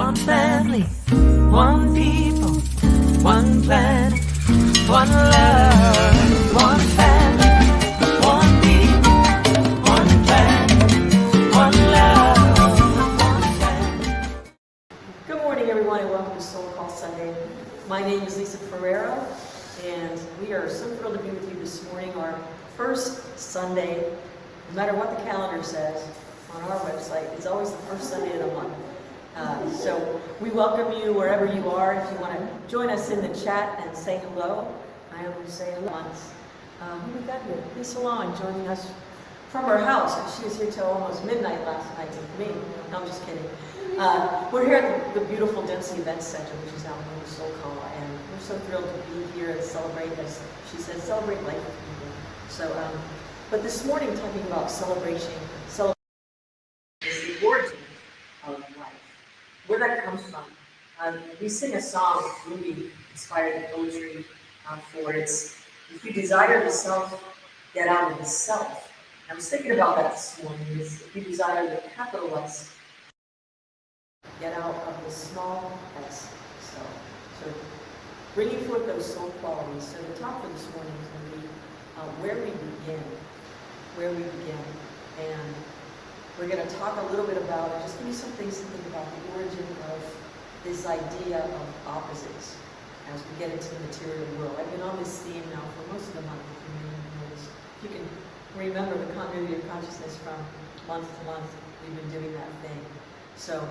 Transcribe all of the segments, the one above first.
one family, one people, one planet, one love, one family, one people, one planet, one love, one family. Good morning, everyone, and welcome to SoulCall Sunday. My name is Lisa Ferrero, and we are so thrilled to be with you this morning, our first Sunday. No matter what the calendar says on our website, it's always the first Sunday of the month. So we welcome you wherever you are. If you want to join us in the chat and say hello, I always say hello. Who we got here? Lisa Long joining us from her house. She was here till almost midnight last night with me. No, I'm just kidding. We're here at the beautiful Dempsey Event Center, which is out in SoulCall, and we're so thrilled to be here and celebrate, as she said, celebrate life with people. So, but this morning, talking about celebration is the origin of life, where that comes from. We sing a song, movie-inspired poetry for it. If you desire the self, get out of the self. I was thinking about that this morning. If you desire the capital S, get out of the small s. So bringing forth those soul qualities. So the talk for this morning is going to be where we begin. And we're going to talk a little bit about, just give you some things to think about, the origin of this idea of opposites as we get into the material world. I've been on this theme now for most of the month. If you can remember the continuity of consciousness from month to month, we've been doing that thing. So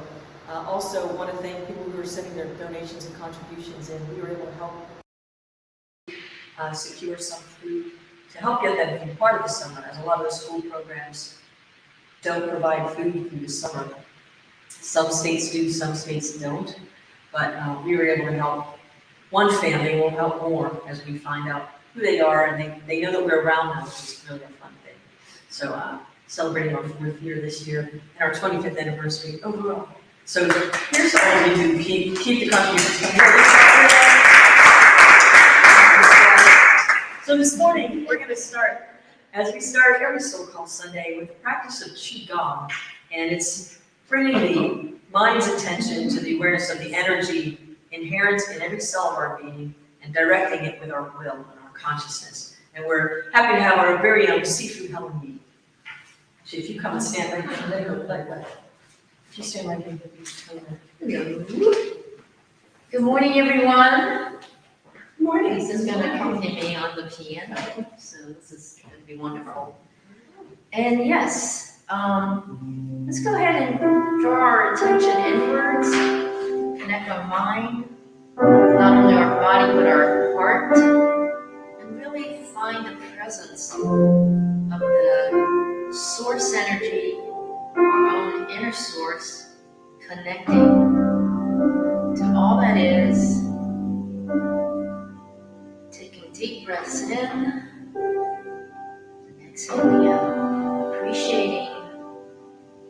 also want to thank people who are sending their donations and contributions in. We were able to help secure some food to help get them to be part of the summer, as a lot of the school programs don't provide food through the summer. Some states do, some states don't, but we were able to help one family. We'll help more as we find out who they are, and they know that we're around them, which is really a fun thing. So celebrating our 4th year this year, and our 25th anniversary overall. So here's what we do, keep the contributions coming. So this morning, we're going to start, as we start every SoulCall Sunday, with the practice of Qigong. And it's bringing the mind's attention to the awareness of the energy inherent in every cell of our being and directing it with our will and our consciousness. And we're happy to have our very own Seafood Helen Mead. Actually, if you come and stand right there, if you stand right there. Good morning, everyone. Good morning. Lisa's going to accompany me on the piano, so this is going to be wonderful. And yes, let's go ahead and draw our attention inwards, connect our mind, not only our body, but our heart, and really find the presence of the source energy, our own inner source, connecting to all that is. Taking deep breaths in and exhaling out, appreciating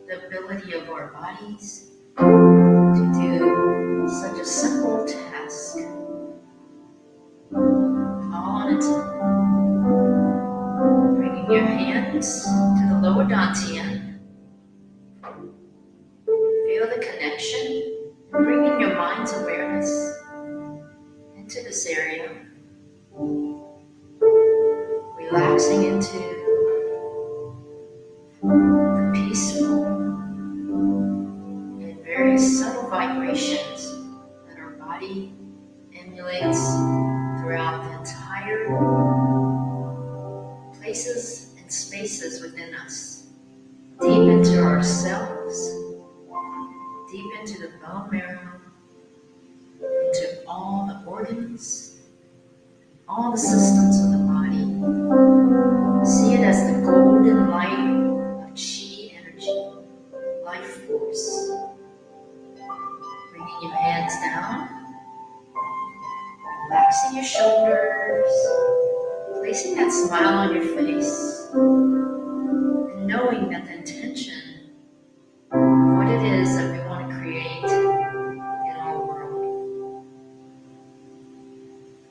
the ability of our bodies to do such a simple task all on its own. Bringing your hands to the lower dantian. Feel the connection, bringing your mind's awareness into this area. Relaxing into the peaceful and very subtle vibrations that our body emulates throughout the entire places and spaces within us, deep into ourselves, deep into the bone marrow, into all the organs, all the systems of the body. See it as the golden light of chi energy, life force. Bringing your hands down, relaxing your shoulders, placing that smile on your face, and knowing that the intention of what it is that we want to create in our world.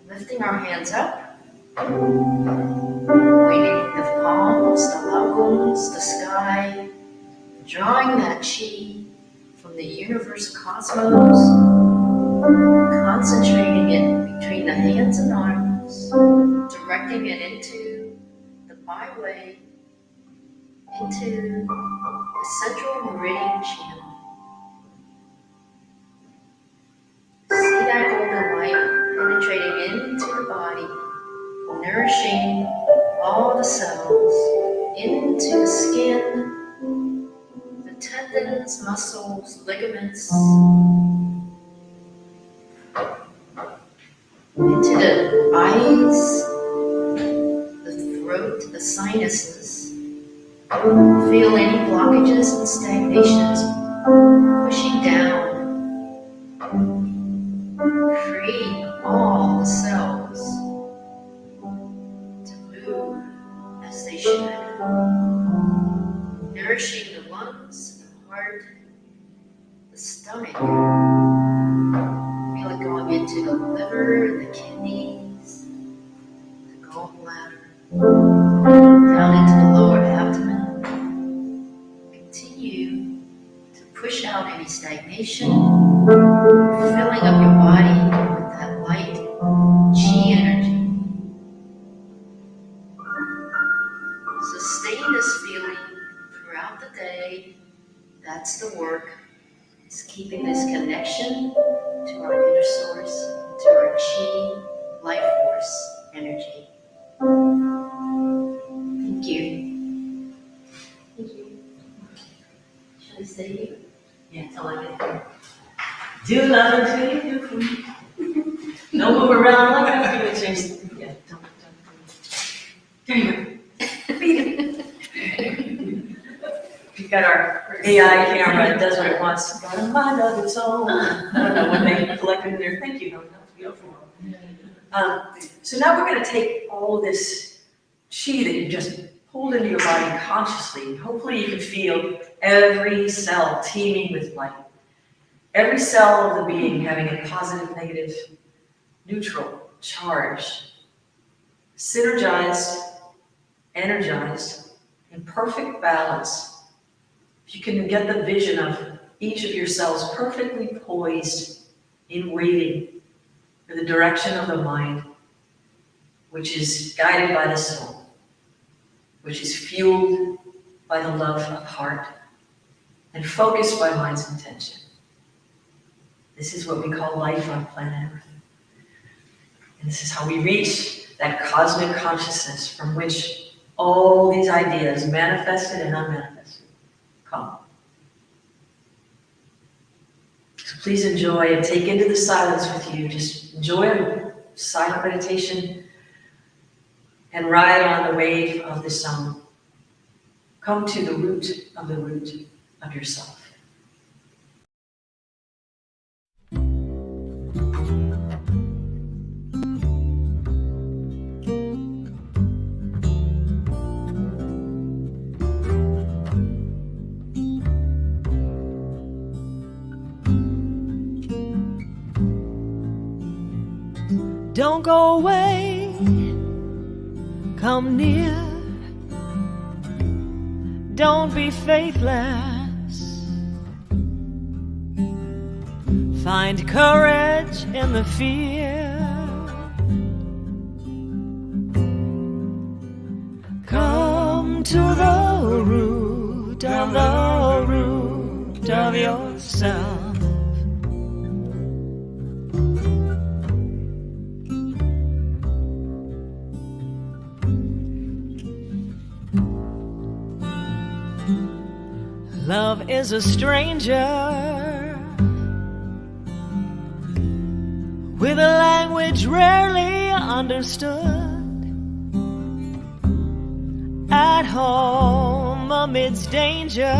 Lifting our hands up, pointing the palms, the lagoons, the sky, drawing that chi from from the universe cosmos, concentrating it between the hands and arms, directing it into the byway, into the central meridian channel. See that golden light penetrating into the body, nourishing all the cells, into the skin, the tendons, muscles, ligaments, into the eyes, the throat, the sinuses. Feel any blockages and stagnations pushing down, freeing all the cells to move as they should, nourishing the lungs, the heart, the stomach. Feel it going into the liver, the kidneys, the gallbladder, down into the lower abdomen. Continue to push out any stagnation, filling up your body with that light chi energy. Sustain this feeling throughout the day. That's the work. Is keeping this connection to our inner source, to our chi, life force, energy. Thank you. Thank you. Should I say you? Yeah, that's all I did. Do love until you do for me. Don't move around like I'm going to change. Yeah, don't. There you go. Beat it. We've got our AI camera. It does what it wants. Got a mind of its own. I don't know what they collected in there. Thank you. That was beautiful. So now we're going to take all this chi that you just pulled into your body consciously. Hopefully you can feel every cell teeming with light. Every cell of the being having a positive, negative, neutral charge. Synergized, energized, in perfect balance. If you can get the vision of each of your cells perfectly poised in waiting for the direction of the mind, which is guided by the soul, which is fueled by the love of heart, and focused by mind's intention. This is what we call life on planet Earth. And this is how we reach that cosmic consciousness from which all these ideas, manifested and unmanifested, come. So please enjoy and take into the silence with you. Just enjoy a silent meditation and ride on the wave of the sound. Come to the root of yourself. Don't go away, come near. Don't be faithless. Find courage in the fear. Come to the root of yourself. Love is a stranger with a language rarely understood. At home amidst danger,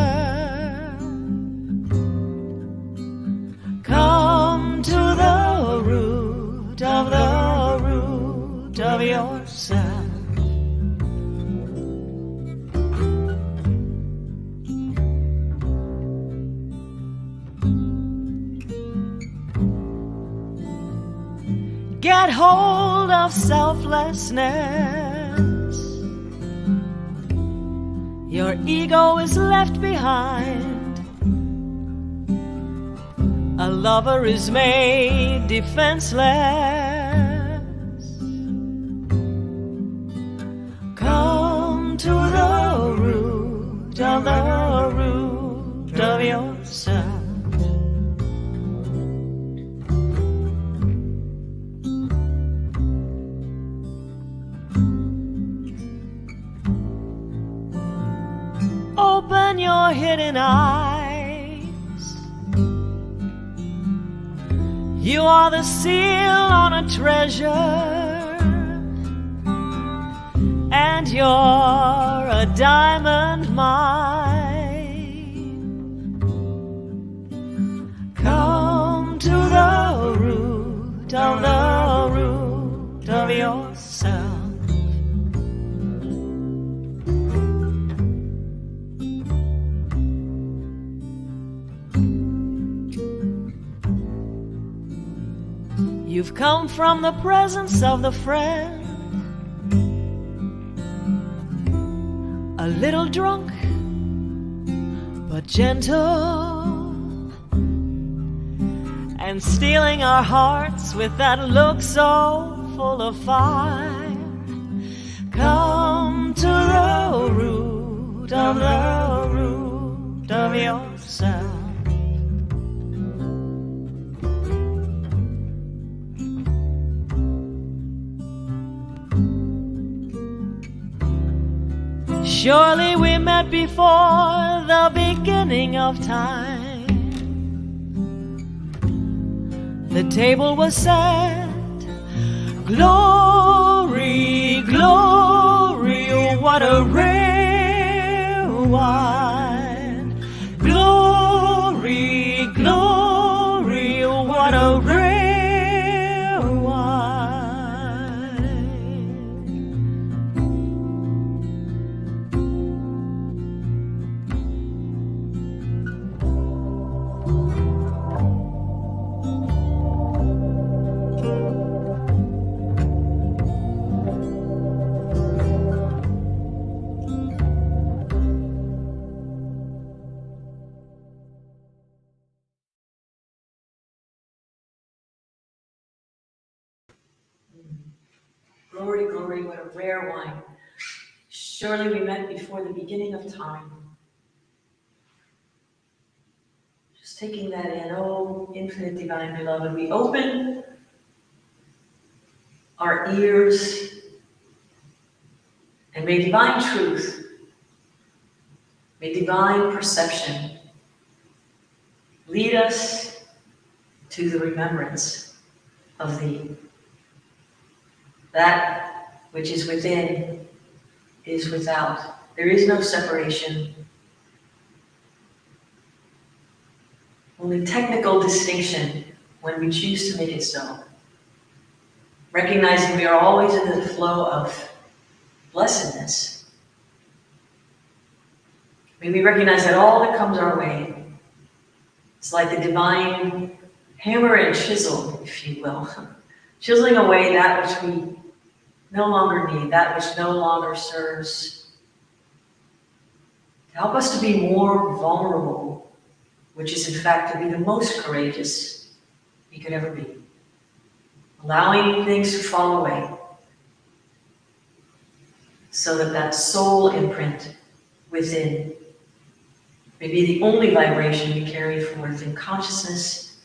come to the root of yourself. Get hold of selflessness. Your ego is left behind. A lover is made defenseless. Come to the root of yourself. Open your hidden eyes. You are the seal on a treasure, and you're a diamond mine. Come to the root of yourself. You've come from the presence of the friend, a little drunk but gentle, and stealing our hearts with that look so full of fire. Come to the root of yourself. Surely we met before the beginning of time. The table was set. Glory, glory, oh, what a rare wine. Glory, glory, oh, what a rare wine. Glory, glory, what a rare wine. Surely we met before the beginning of time. Just taking that in, oh, infinite divine beloved, we open our ears, and may divine truth, may divine perception lead us to the remembrance of thee. That which is within is without. There is no separation. Only technical distinction when we choose to make it so. Recognizing we are always in the flow of blessedness. May we recognize that all that comes our way is like the divine hammer and chisel, if you will, chiseling away that which we no longer need, that which no longer serves, to help us to be more vulnerable, which is in fact to be the most courageous we could ever be. Allowing things to fall away so that that soul imprint within may be the only vibration we carry forth in consciousness,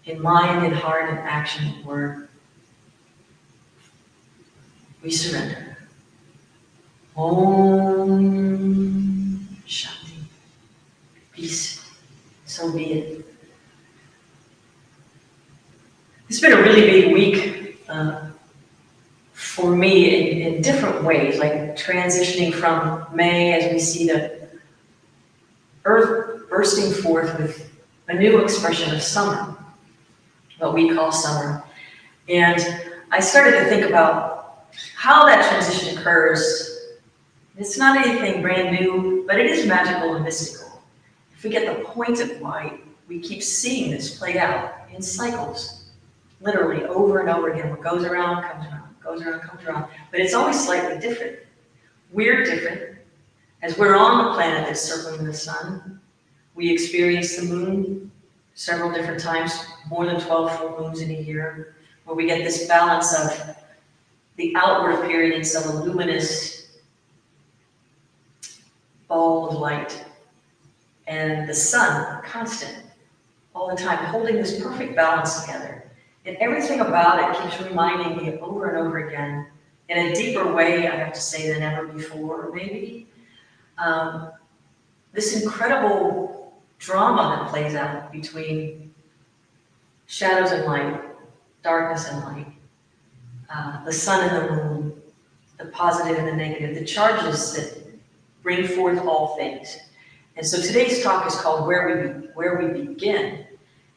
in mind, in heart, in action, in word. We surrender. Om Shanti. Peace. So be it. It's been a really big week for me in different ways, like transitioning from May as we see the earth bursting forth with a new expression of summer, what we call summer. And I started to think about how that transition occurs. It's not anything brand new, but it is magical and mystical. If we get the point of why we keep seeing this played out in cycles, literally over and over again, what goes around, comes around, goes around, comes around, but it's always slightly different. We're different. As we're on the planet that's circling the sun, we experience the moon several different times, more than 12 full moons in a year, where we get this balance of the outward appearance of a luminous ball of light and the sun, constant, all the time, holding this perfect balance together. And everything about it keeps reminding me over and over again, in a deeper way, I have to say, than ever before, maybe. This incredible drama that plays out between shadows and light, darkness and light, the sun and the moon, the positive and the negative, the charges that bring forth all things. And so today's talk is called Where We Begin.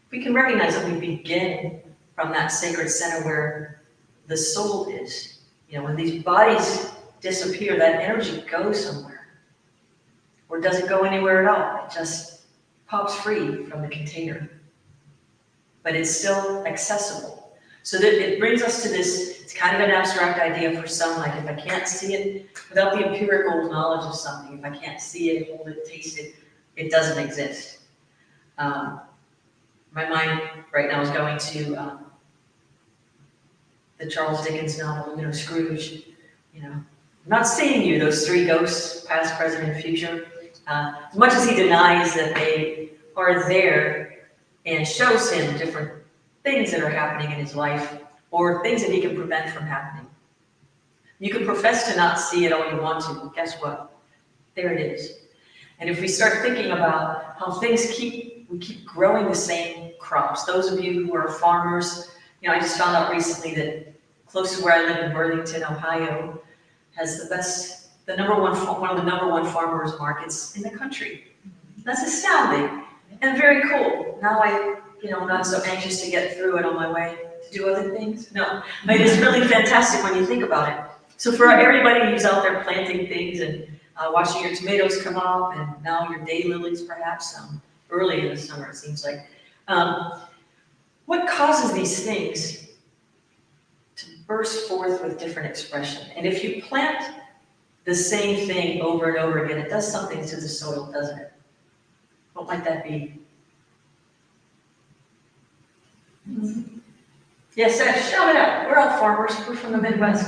We can recognize that we begin from that sacred center where the soul is. You know, when these bodies disappear, that energy goes somewhere. Or does it go anywhere at all? It just pops free from the container. But it's still accessible. So that it brings us to this, it's kind of an abstract idea for some, like if I can't see it, without the empirical knowledge of something, if I can't see it, hold it, taste it, it doesn't exist. My mind right now is going to the Charles Dickens novel, you know, Scrooge, you know. I'm not seeing you, those three ghosts, past, present, and future. As much as he denies that they are there and shows him different things that are happening in his life or things that he can prevent from happening. You can profess to not see it all you want to, but guess what? There it is. And if we start thinking about how things we keep growing the same crops. Those of you who are farmers, you know, I just found out recently that close to where I live in Burlington, Ohio, has one of the number one farmers markets in the country. That's astounding and very cool. Now I'm not so anxious to get through it on my way to do other things. No, I mean, it's really fantastic when you think about it. So for everybody who's out there planting things and watching your tomatoes come up and now your daylilies perhaps, early in the summer it seems like. What causes these things to burst forth with different expression? And if you plant the same thing over and over again, it does something to the soil, doesn't it? What might that be? Yes, shout it out. We're all farmers. We're from the Midwest.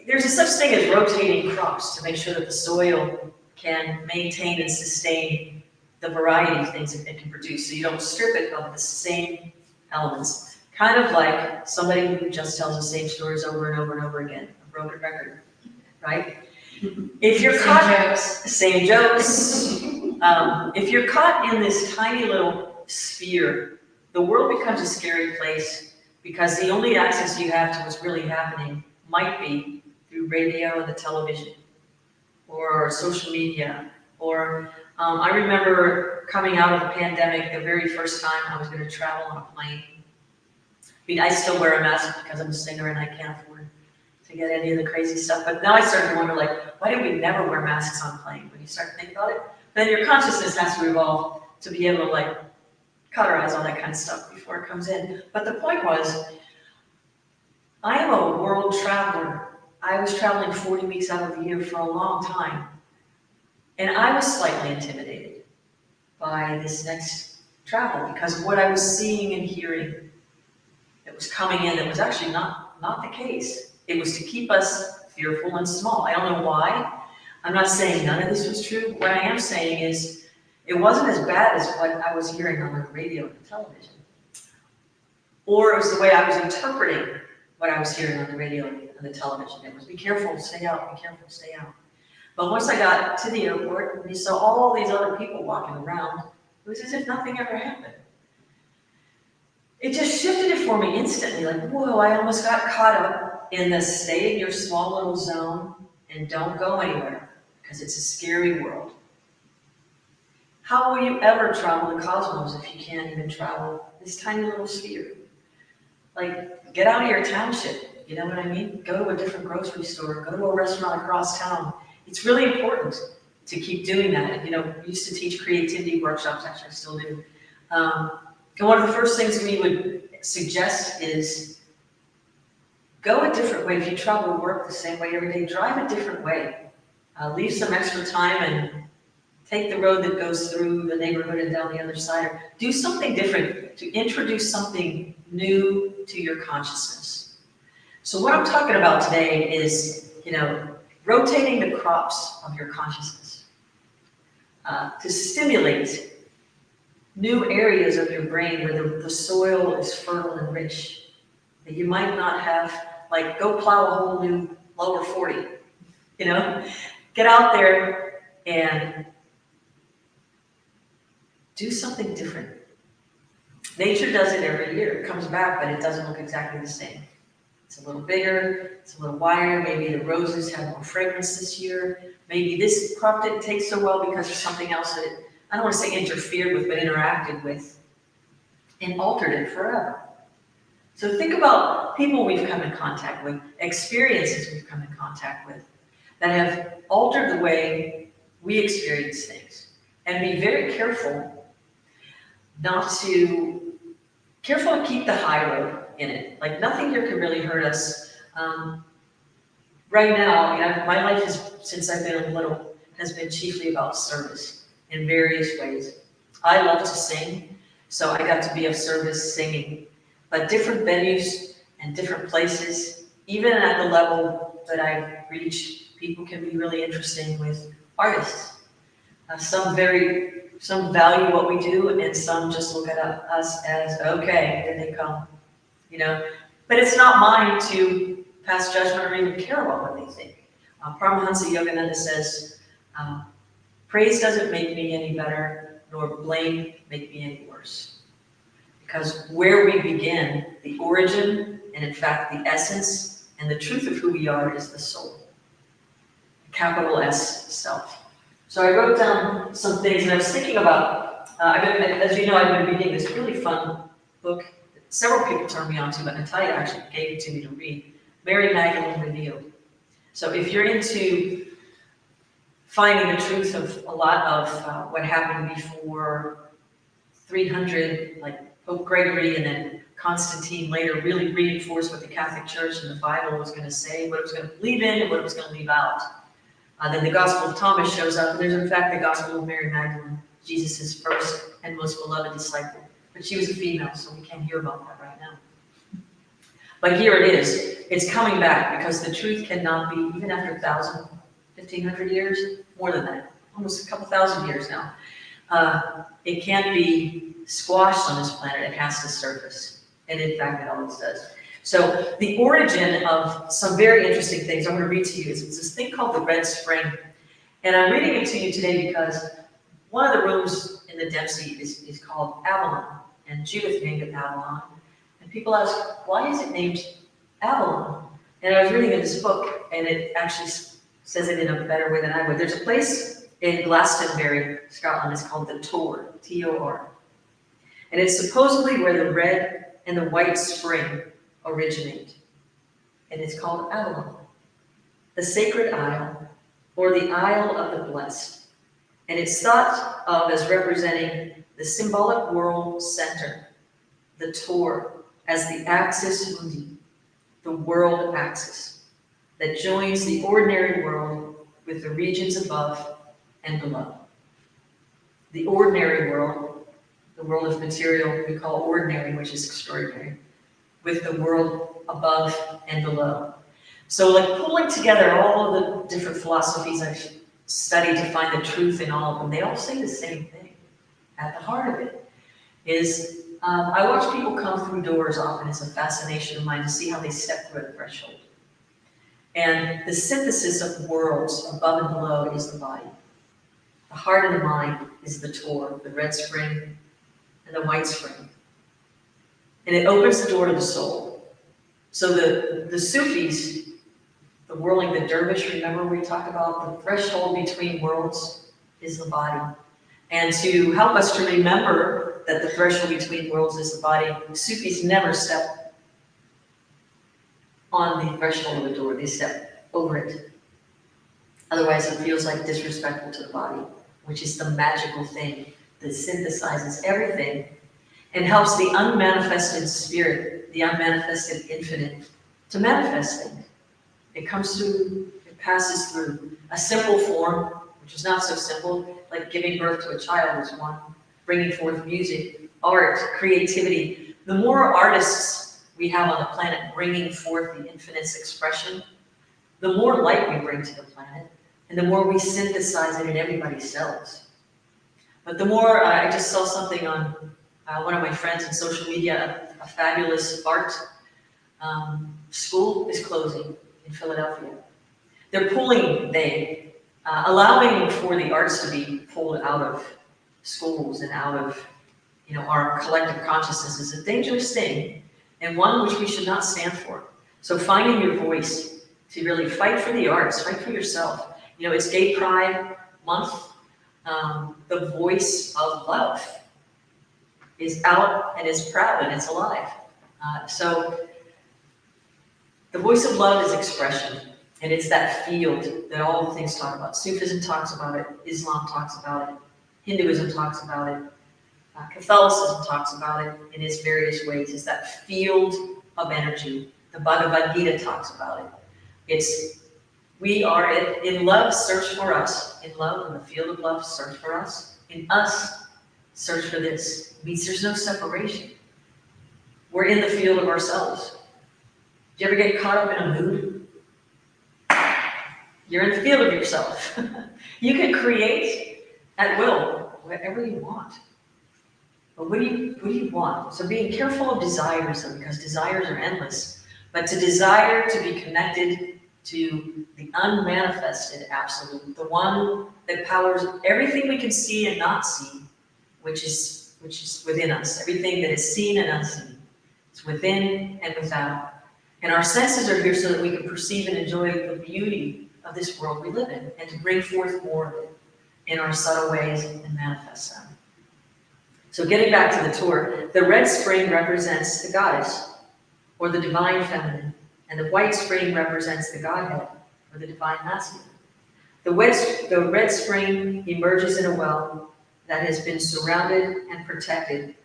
There's a such thing as rotating crops to make sure that the soil can maintain and sustain the variety of things that it can produce, so you don't strip it of the same elements. Kind of like somebody who just tells the same stories over and over and over again, a broken record, right? If you're caught, same jokes. If you're caught in this tiny little sphere, the world becomes a scary place because the only access you have to what's really happening might be through radio and the television or social media. Or I remember coming out of the pandemic, the very first time I was going to travel on a plane. I mean, I still wear a mask because I'm a singer and I can't afford to get any of the crazy stuff. But now I start to wonder, like, why do we never wear masks on plane? When you start to think about it, then your consciousness has to evolve to be able to, like, cauterize all that kind of stuff before it comes in. But the point was, I am a world traveler. I was traveling 40 weeks out of the year for a long time. And I was slightly intimidated by this next travel because of what I was seeing and hearing that was coming in that was actually not the case. It was to keep us fearful and small. I don't know why. I'm not saying none of this was true. What I am saying is it wasn't as bad as what I was hearing on the radio and the television. Or it was the way I was interpreting what I was hearing on the radio and the television. It was, be careful, stay out, be careful, stay out. But once I got to the airport and we saw all these other people walking around, it was as if nothing ever happened. It just shifted it for me instantly, like, whoa, I almost got caught up in the stay in your small little zone and don't go anywhere because it's a scary world. How will you ever travel the cosmos if you can't even travel this tiny little sphere? Like, get out of your township, you know what I mean? Go to a different grocery store, go to a restaurant across town. It's really important to keep doing that. You know, we used to teach creativity workshops, actually I still do. And one of the first things we would suggest is go a different way. If you travel to work the same way every day, drive a different way. Leave some extra time and take the road that goes through the neighborhood and down the other side, or do something different to introduce something new to your consciousness. So what I'm talking about today is, rotating the crops of your consciousness to stimulate new areas of your brain where the soil is fertile and rich, that you might not have, like go plow a whole new lower 40, get out there and do something different. Nature does it every year. It comes back, but it doesn't look exactly the same. It's a little bigger, it's a little wider, maybe the roses have more fragrance this year, maybe this crop didn't take so well because of something else that it, I don't want to say interfered with, but interacted with and altered it forever. So think about people we've come in contact with, experiences we've come in contact with that have altered the way we experience things. And be very careful to keep the high road in it. Like nothing here can really hurt us. Right now, my life since I've been little, has been chiefly about service in various ways. I love to sing, so I got to be of service singing. But different venues and different places, even at the level that I've reached, people can be really interesting with artists. Some value what we do, and some just look at us as, okay, here they come, But it's not mine to pass judgment or even care about what they think. Paramahansa Yogananda says, praise doesn't make me any better, nor blame make me any worse. Because where we begin, the origin, and in fact the essence, and the truth of who we are is the soul. Capital S, self. So I wrote down some things, and I was thinking about, as you know, I've been reading this really fun book that several people turned me on to, but Natalia actually gave it to me to read, Mary Magdalene Revealed. So if you're into finding the truth of a lot of what happened before 300, like Pope Gregory and then Constantine later really reinforced what the Catholic Church and the Bible was going to say, what it was going to believe in and what it was going to leave out. Then the Gospel of Thomas shows up, and there's in fact the Gospel of Mary Magdalene, Jesus' first and most beloved disciple. But she was a female, so we can't hear about that right now. But here it is. It's coming back because the truth cannot be, even after 1,000, 1,500 years, more than that, almost a couple thousand years now. It can't be squashed on this planet. It has to surface. And in fact, it always does. So the origin of some very interesting things I'm going to read to you is it's this thing called the Red Spring. And I'm reading it to you today because one of the rooms in the Dempsey is called Avalon. And Judith named it Avalon. And people ask, why is it named Avalon? And I was reading in this book, and it actually says it in a better way than I would. There's a place in Glastonbury, Scotland. It's called the Tor, T-O-R. And it's supposedly where the red and the white spring originate. And it's called Avalon, the sacred isle, or the Isle of the Blessed. And it's thought of as representing the symbolic world center, the Tor, as the axis mundi, the world axis, that joins the ordinary world with the regions above and below. The ordinary world, the world of material we call ordinary, which is extraordinary, with the world above and below. So like pulling together all of the different philosophies I've studied to find the truth in all of them, they all say the same thing. At the heart of it is, I watch people come through doors often. It's a fascination of mine to see how they step through a threshold. And the synthesis of worlds above and below is the body. The heart and the mind is the Tor, the red spring and the white spring. And it opens the door to the soul. So the Sufis, the whirling, the dervish, remember we talked about the threshold between worlds is the body. And to help us to remember that the threshold between worlds is the body, Sufis never step on the threshold of the door, they step over it. Otherwise it feels like disrespectful to the body, which is the magical thing that synthesizes everything and helps the unmanifested spirit, the unmanifested infinite, to manifest things. It comes through, it passes through a simple form which is not so simple, like giving birth to a child is one, bringing forth music, art, creativity. The more artists we have on the planet bringing forth the infinite's expression, the more light we bring to the planet, and the more we synthesize it in everybody's cells. But the more, I just saw something on one of my friends in social media, a fabulous art school is closing in Philadelphia. They're allowing for the arts to be pulled out of schools and out of, our collective consciousness is a dangerous thing, and one which we should not stand for. So finding your voice to really fight for the arts, fight for yourself. It's Gay Pride Month. The voice of love is out and is proud and it's alive. So the voice of love is expression, and it's that field that all the things talk about. Sufism talks about it, Islam talks about it, Hinduism talks about it, Catholicism talks about it in its various ways. It's that field of energy. The Bhagavad Gita talks about it. We are in love, search for us. In love, in the field of love, search for us. In us, search for this. It means there's no separation. We're in the field of ourselves. Do you ever get caught up in a mood? You're in the field of yourself. You can create at will whatever you want. But what do you want? So being careful of desires, because desires are endless. But to desire to be connected to the unmanifested absolute, the one that powers everything we can see and not see, which is within us, everything that is seen and unseen. It's within and without. And our senses are here so that we can perceive and enjoy the beauty of this world we live in, and to bring forth more of it in our subtle ways and manifest them. So getting back to the tour, the red spring represents the goddess, or the divine feminine, and the white spring represents the Godhead, or the divine masculine. The red spring emerges in a well that has been surrounded and protected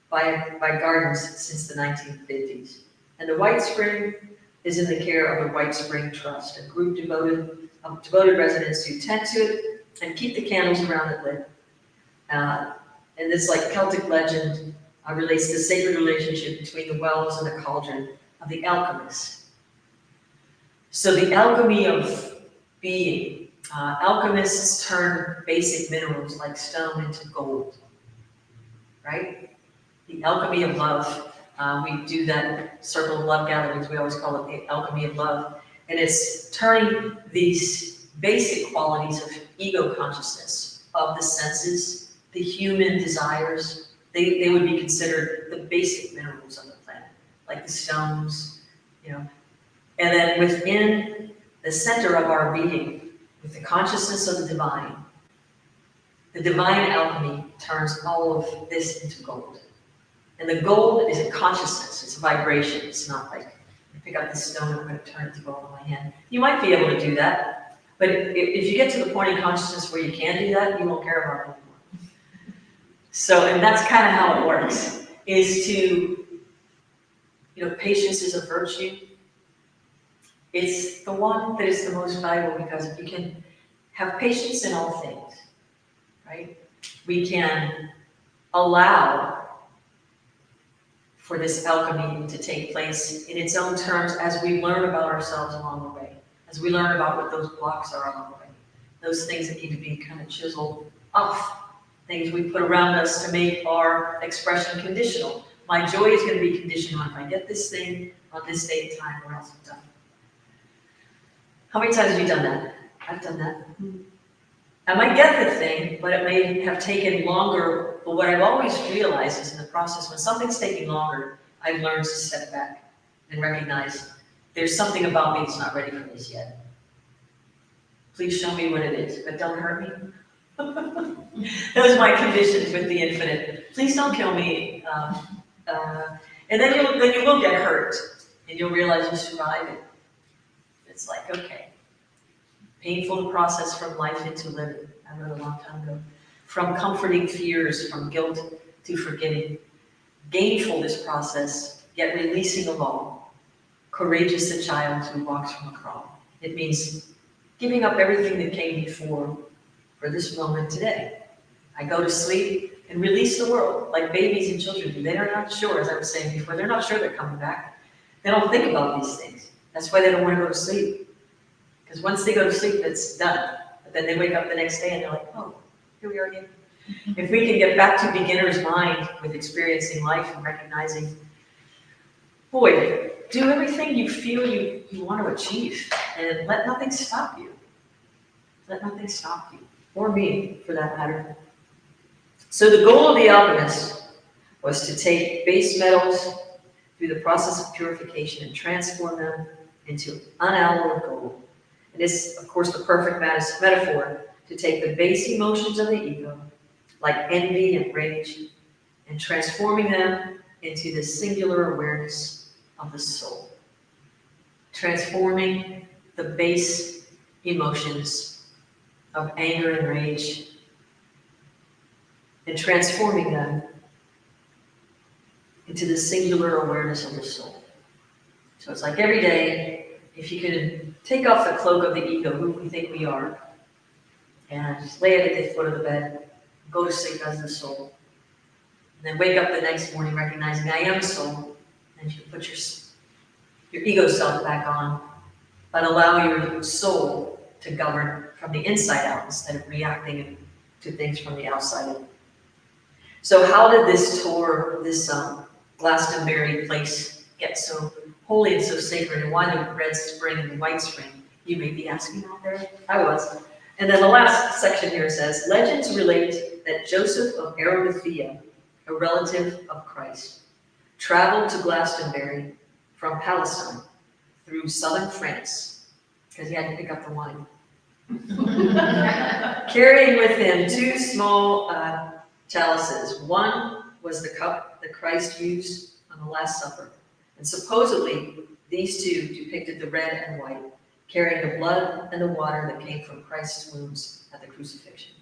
by gardens since the 1950s. And the white spring is in the care of the White Spring Trust, a group of devoted residents who tend to it and keep the candles around it lit. And this Celtic legend relates to the sacred relationship between the wells and the cauldron of the alchemists. So the alchemy of being, alchemists turn basic minerals like stone into gold, right? The alchemy of love, we do that circle of love gatherings, we always call it the alchemy of love. And it's turning these basic qualities of ego consciousness, of the senses, the human desires, they would be considered the basic minerals of the planet, like the stones, And then within the center of our being, with the consciousness of the divine alchemy turns all of this into gold. And the gold is a consciousness, it's a vibration. It's not like, I pick up this stone, I'm going to turn it to gold in my hand. You might be able to do that, but if you get to the point in consciousness where you can do that, you won't care about it anymore. So, and that's kind of how it works, is to, patience is a virtue. It's the one that is the most valuable, because if you can have patience in all things, right? We can allow for this alchemy to take place in its own terms as we learn about ourselves along the way, as we learn about what those blocks are along the way, those things that need to be kind of chiseled off, things we put around us to make our expression conditional. My joy is going to be conditional if I get this thing on this date and time, or else I'm done. How many times have you done that? I've done that. I might get the thing, but it may have taken longer. But what I've always realized is in the process, when something's taking longer, I've learned to step back and recognize there's something about me that's not ready for this yet. Please show me what it is, but don't hurt me. Those are my conditions with the infinite. Please don't kill me. And then you will get hurt, and you'll realize you survived it. It's like, okay, painful to process from life into living. I wrote a long time ago. From comforting fears, from guilt to forgiving. Gainful this process, yet releasing of all. Courageous the child who walks from a crawl. It means giving up everything that came before for this moment today. I go to sleep and release the world like babies and children do. They're not sure, as I was saying before, they're not sure they're coming back. They don't think about these things. That's why they don't want to go to sleep. Because once they go to sleep, it's done. But then they wake up the next day and they're like, oh, here we are again. If we can get back to beginner's mind with experiencing life and recognizing, boy, do everything you feel you want to achieve and let nothing stop you. Let nothing stop you, or me for that matter. So the goal of the alchemist was to take base metals through the process of purification and transform them into unalloyed gold. It is, of course, the perfect metaphor to take the base emotions of the ego, like envy and rage, and transforming them into the singular awareness of the soul. Transforming the base emotions of anger and rage, and transforming them into the singular awareness of the soul. So it's like every day, if you can take off the cloak of the ego, who we think we are, and just lay it at the foot of the bed, go to sleep as the soul, and then wake up the next morning recognizing I am soul, and you put your ego self back on, but allow your soul to govern from the inside out instead of reacting to things from the outside in. So how did this tour, this Glastonbury place get so holy and so sacred, and why the red spring and the white spring? You may be asking out there. I was. And then the last section here says, legends relate that Joseph of Arimathea, a relative of Christ, traveled to Glastonbury from Palestine through southern France, because he had to pick up the wine. Carrying with him two small chalices. One was the cup that Christ used on the Last Supper. And supposedly, these two depicted the red and white, carrying the blood and the water that came from Christ's wounds at the crucifixion.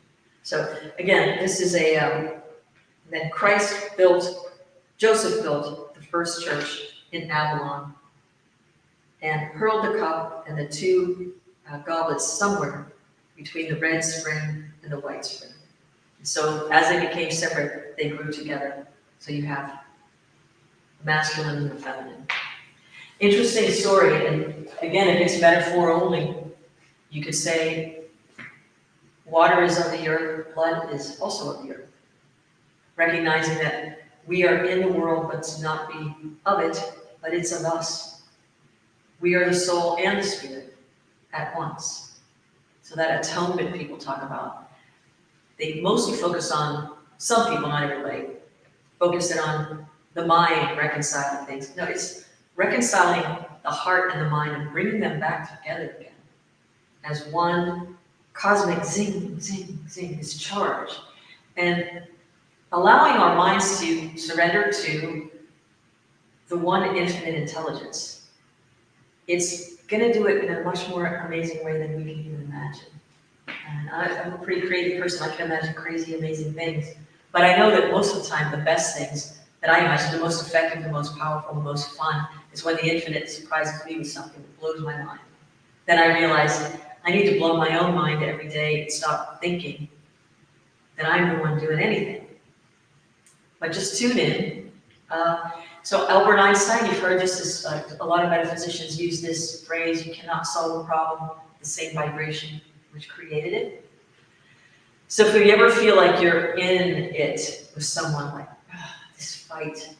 So again, this is then Joseph built the first church in Babylon and hurled the cup and the two goblets somewhere between the red spring and the white spring. So as they became separate, they grew together. So you have the masculine and the feminine. Interesting story, and again, if it's metaphor only, you could say water is of the earth, blood is also of the earth. Recognizing that we are in the world, but to not be of it, but it's of us. We are the soul and the spirit at once. So that atonement people talk about, they mostly focus on, some people, not everybody, focus it on the mind reconciling things. No, it's reconciling the heart and the mind and bringing them back together again as one cosmic zing, zing, zing, this charge. And allowing our minds to surrender to the one infinite intelligence. It's going to do it in a much more amazing way than we can even imagine. And I'm a pretty creative person. I can imagine crazy, amazing things. But I know that most of the time, the best things that I imagine, the most effective, the most powerful, the most fun, is when the infinite surprises me with something that blows my mind. Then I realize I need to blow my own mind every day and stop thinking that I'm the one doing anything. But just tune in. So Albert Einstein, you've heard this, a lot of metaphysicians use this phrase, you cannot solve a problem, the same vibration which created it. So if you ever feel like you're in it with someone, like this fight,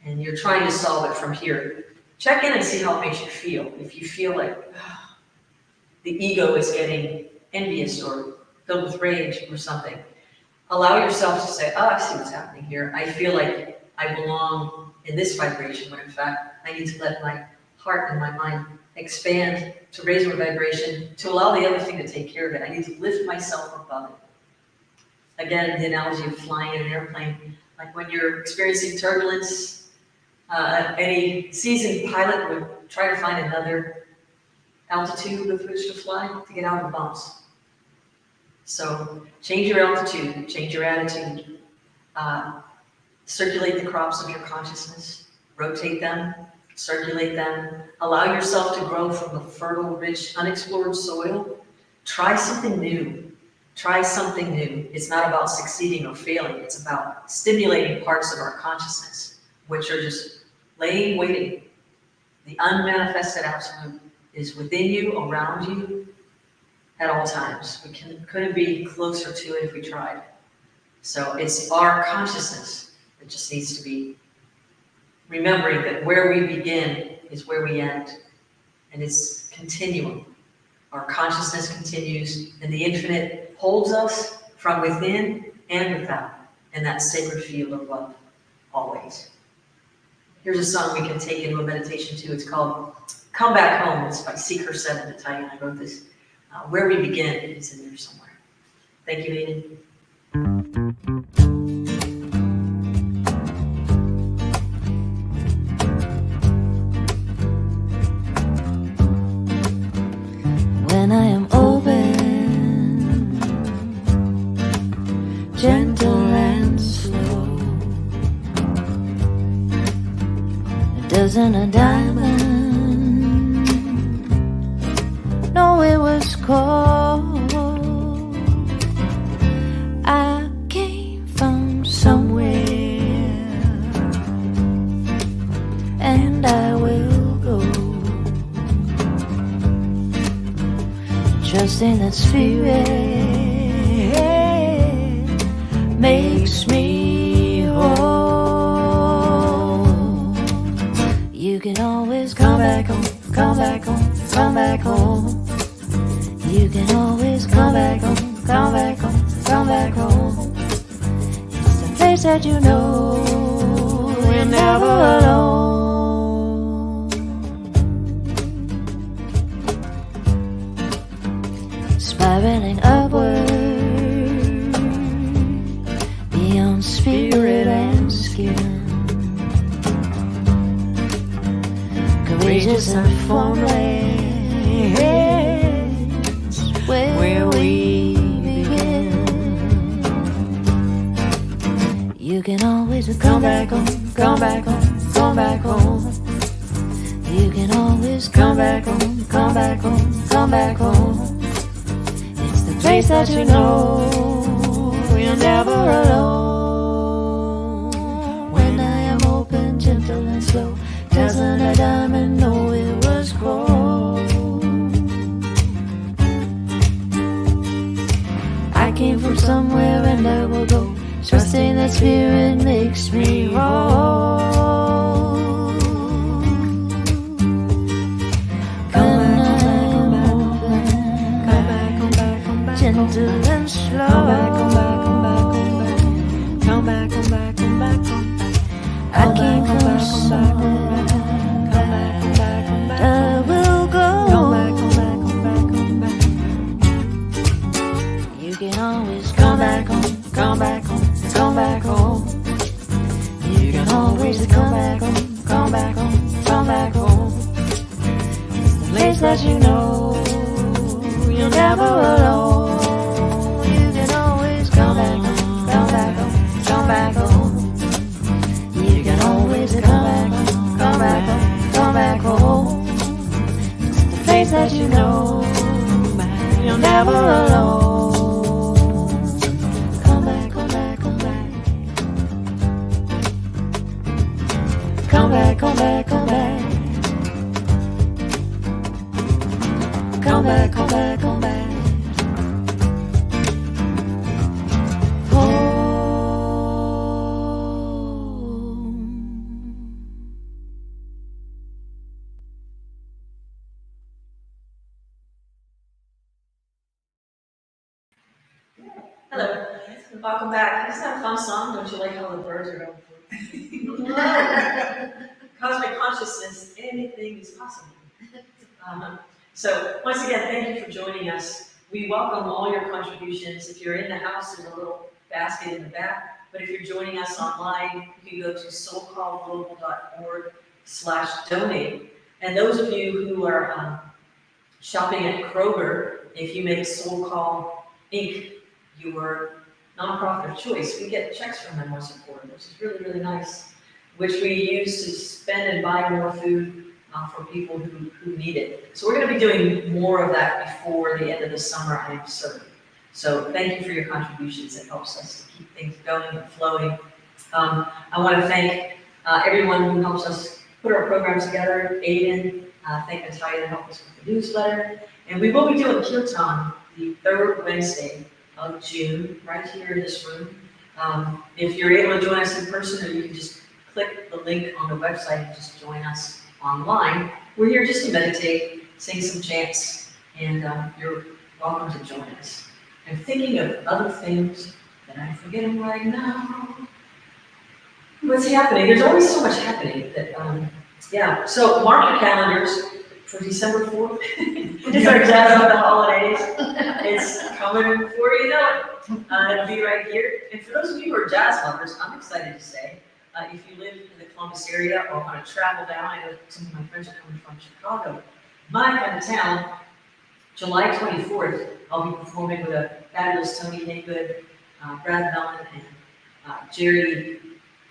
and you're trying to solve it from here, check in and see how it makes you feel. If you feel like the ego is getting envious or filled with rage or something, allow yourself to say, oh, I see what's happening here. I feel like I belong in this vibration, when in fact, I need to let my heart and my mind expand to raise my vibration, to allow the other thing to take care of it. I need to lift myself above it. Again, the analogy of flying in an airplane, like when you're experiencing turbulence, any seasoned pilot would try to find another altitude with which to fly to get out of the bumps. So change your altitude, change your attitude, circulate the crops of your consciousness, rotate them, circulate them, allow yourself to grow from a fertile, rich, unexplored soil. Try something new. Try something new. It's not about succeeding or failing. It's about stimulating parts of our consciousness, which are just laying, waiting. The unmanifested absolute is within you, around you, at all times. We couldn't be closer to it if we tried. So it's our consciousness that just needs to be remembering that where we begin is where we end. And it's continuum. Our consciousness continues, and the infinite holds us from within and without, in that sacred field of love, always. Here's a song we can take into a meditation too. It's called Come Back Home. It's by Seeker 7 in Italian. I wrote this. Where we begin is in there somewhere. Thank you, Aiden. When I am open, gentle and slow, a dozen a diamond. No, it was cold. I came from somewhere, and I will go, trusting that spirit makes me whole. You can always come back home, come back home, come back home. You can always come back home, come back home, come back home. It's the place that you know you're never alone. Spiraling upward beyond spirit and skin, courageous and formless, where we begin. You can always come back home, come back home, come back home. You can always come back home, come back home, come back home. It's the place that you know you're never alone. When I am open, gentle and slow, doesn't a diamond know it was gold? I came from somewhere and I will go, trusting that spirit makes me whole. When I am open, gentle and slow, come back, come back, come back, come back, come back, come back, come back. I came from somewhere, I will go. Come back, come back, come back, come back. You can always come back home, come back home, come back home. You can always come back home, come back home, come back home. It's the place that you know you're never alone. You can always come back home, come back home, come back home. You can always come back home, come back home, come back home. It's the place that you know you're never alone. Come back, come back, come back. Come back, come back, come back. Come back, come back, come back. Hello. Welcome back. Isn't that a fun song? Don't you like how the birds are going? Cosmic consciousness, anything is possible. So once again, thank you for joining us. We welcome all your contributions. If you're in the house, there's a little basket in the back. But if you're joining us online, you can go to soulcallglobal.org/donate. And those of you who are shopping at Kroger, if you make SoulCall Inc. your nonprofit of choice, we get checks from them once a quarter, which is really, really nice, which we use to spend and buy more food for people who need it. So we're going to be doing more of that before the end of the summer, I am certain. So thank you for your contributions. It helps us to keep things going and flowing. I want to thank everyone who helps us put our programs together. Aiden, thank Natalia that helped us with the newsletter. And we will be doing Kirtan the third Wednesday of June, right here in this room. If you're able to join us in person, or you can just click the link on the website and just join us online. We're here just to meditate, sing some chants, and you're welcome to join us. I'm thinking of other things that I'm forgetting right now. What's happening? There's always so much happening that, yeah. So mark your calendars for December 4th. It's our jazz on the holidays. It's coming before you know it. It'll be right here. And for those of you who are jazz lovers, I'm excited to say, if you live in the Columbus area or want to travel down, I know some of my friends are coming from Chicago, my kind of town, July 24th, I'll be performing with a fabulous Tony Haygood, Brad Mellon, and Jerry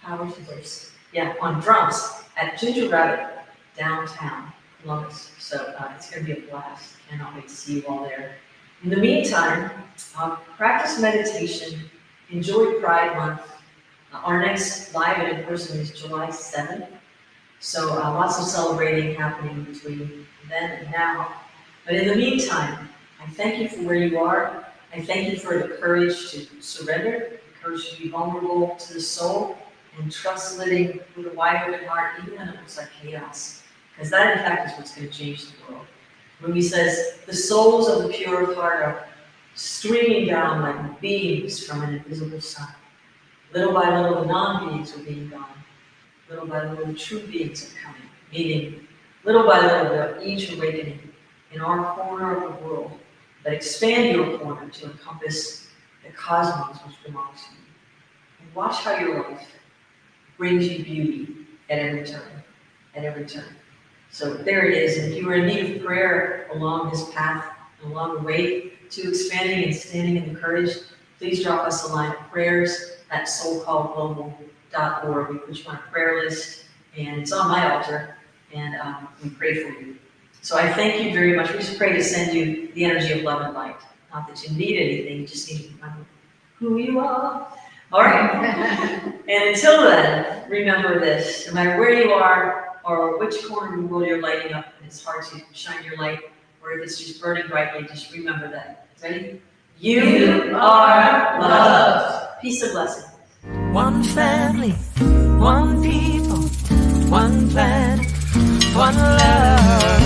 Powers, yeah, on drums at Ginger Rabbit downtown Columbus. So it's going to be a blast. Cannot wait to see you all there. In the meantime, practice meditation, enjoy Pride Month. Our next live and in person is July 7th. So lots of celebrating happening between then and now. But in the meantime, I thank you for where you are. I thank you for the courage to surrender, the courage to be vulnerable to the soul, and trust living with a wide open heart, even when it looks like chaos. Because that, in fact, is what's going to change the world. Rumi says, the souls of the pure of heart are streaming down like beams from an invisible sun. Little by little, the non-beings are being gone. Little by little, the true beings are coming. Meaning, little by little, they're each awakening in our corner of the world. But expand your corner to encompass the cosmos which belongs to you. And watch how your life brings you beauty at every turn, at every turn. So there it is. And if you are in need of prayer along this path, and along the way to expanding and standing in the courage, please drop us a line of prayers at soulcallglobal.org. We put you on a prayer list, and it's on my altar, and we pray for you. So I thank you very much. We just pray to send you the energy of love and light. Not that you need anything, you just need to remember who you are. All right. And until then, remember this. No matter where you are or which corner of the world you're lighting up, and it's hard to shine your light, or if it's just burning brightly, just remember that. Ready? You are loved. Peace and blessings. One family, one people, one planet, one love.